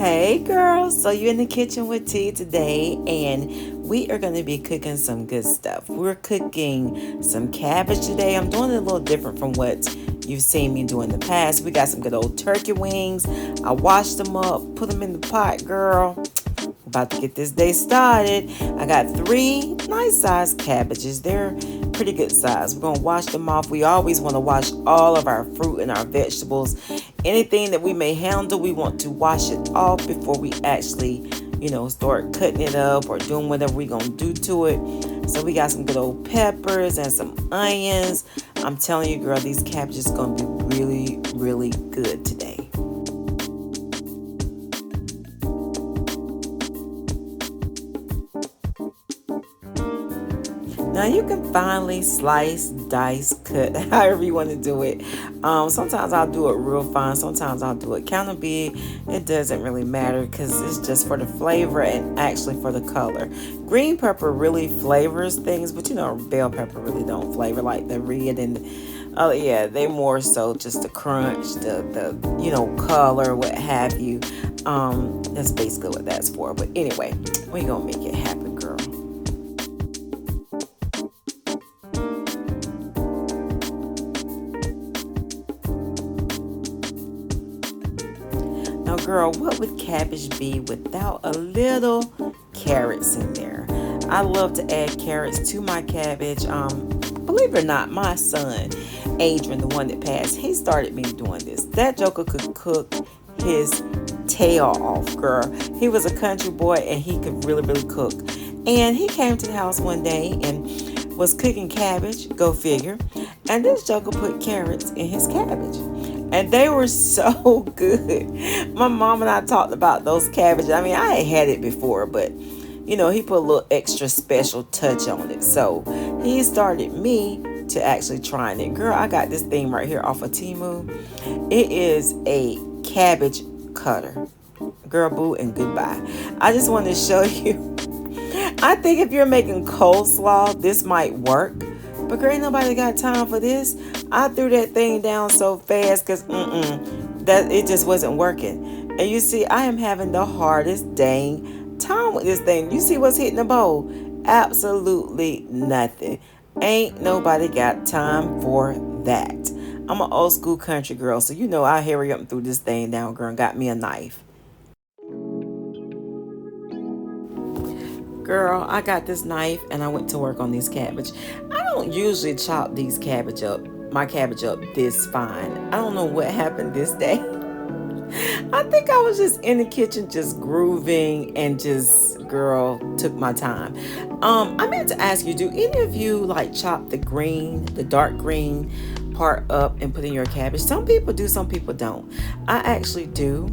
Hey girls, so you're in the kitchen with T today, and we are going to be cooking some good stuff. We're cooking some cabbage today. I'm doing it a little different from what you've seen me do in the past. We got some good old turkey wings. I washed them up, put them in the pot, girl. About to get this day started. I got 3 nice sized cabbages. They're pretty good size. We're going to wash them off. We always want to wash all of our fruit and our vegetables. Anything that we may handle, we want to wash it off before we actually, start cutting it up or doing whatever we're going to do to it. So we got some good old peppers and some onions. I'm telling you, girl, these cabbages are going to be really, really good today. Now you can finely slice, dice, cut, however you want to do it. Sometimes I'll do it real fine. Sometimes I'll do it kind of big. It doesn't really matter because it's just for the flavor and actually for the color. Green pepper really flavors things, but bell pepper really don't flavor like the red and they more so just the crunch, the color, what have you. That's basically what that's for. But anyway, we're gonna make it happen, girl. Now, girl, what would cabbage be without a little carrots in there? I love to add carrots to my cabbage. Believe it or not, my son, Adrian, the one that passed, he started me doing this. That joker could cook his tail off, girl. He was a country boy and he could really, really cook. And he came to the house one day and was cooking cabbage, go figure. And this joker put carrots in his cabbage. And they were so good. My mom and I talked about those cabbage. I mean, I had it before, but he put a little extra special touch on it. So he started me to actually trying it. Girl, I got this thing right here off of Temu. It is a cabbage cutter. Girl, boo, and goodbye. I just want to show you. I think if you're making coleslaw, this might work. But girl, ain't nobody got time for this. I threw that thing down so fast because that it just wasn't working. And you see, I am having the hardest dang time with this thing. You see what's hitting the bowl? Absolutely nothing. Ain't nobody got time for that. I'm an old school country girl, so I hurry up and threw this thing down, girl, and got me a knife. Girl, I got this knife and I went to work on these cabbage. I don't usually chop my cabbage up this fine. I don't know what happened this day. I think I was just in the kitchen just grooving and just, girl, took my time. I meant to ask you, do any of you chop the dark green part up and put in your cabbage? Some people do, some people don't. I actually do.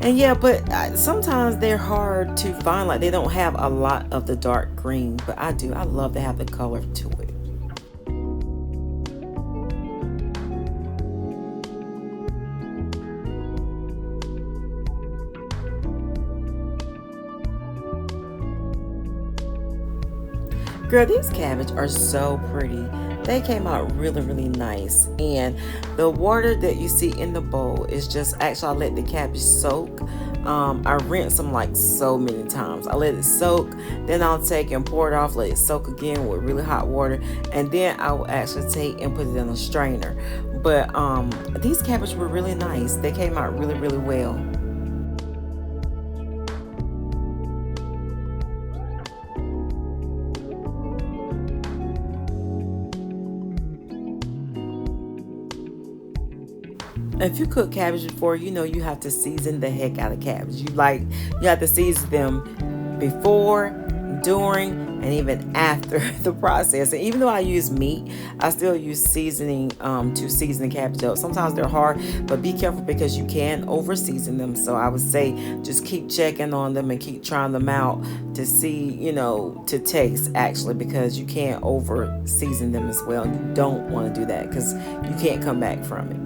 And yeah, but sometimes they're hard to find. They don't have a lot of the dark green, but I do. I love to have the color to it. Girl, these cabbage are so pretty. They came out really, really nice. And the water that you see in the bowl is just, actually, I let the cabbage soak. I rinse them so many times. I let it soak, then I'll take and pour it off, let it soak again with really hot water, and then I will actually take and put it in a strainer. But these cabbage were really nice. They came out really, really well. If you cook cabbage before, you have to season the heck out of cabbage. You have to season them before, during, and even after the process. And even though I use meat, I still use seasoning to season the cabbage up. Sometimes they're hard, but be careful because you can over season them. So I would say just keep checking on them and keep trying them out to see, to taste actually, because you can't over season them as well. You don't want to do that because you can't come back from it.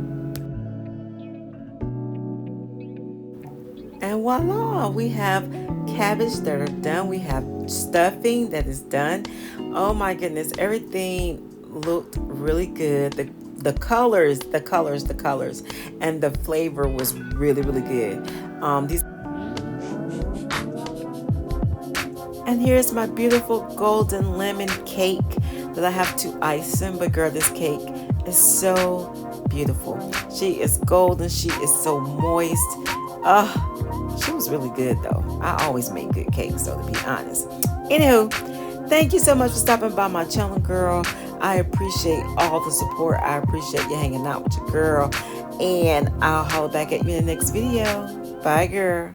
And voila, we have cabbage that are done. We have stuffing that is done. Oh my goodness, everything looked really good. The the colors, and the flavor was really, really good. These And here's my beautiful golden lemon cake that I have to ice in. But girl, this cake is so beautiful. She is golden. She is so moist. She was really good though. I always make good cakes, so to be honest. Anywho, thank you so much for stopping by my channel, girl. I appreciate all the support. I appreciate you hanging out with your girl. And I'll holler back at you in the next video. Bye, girl.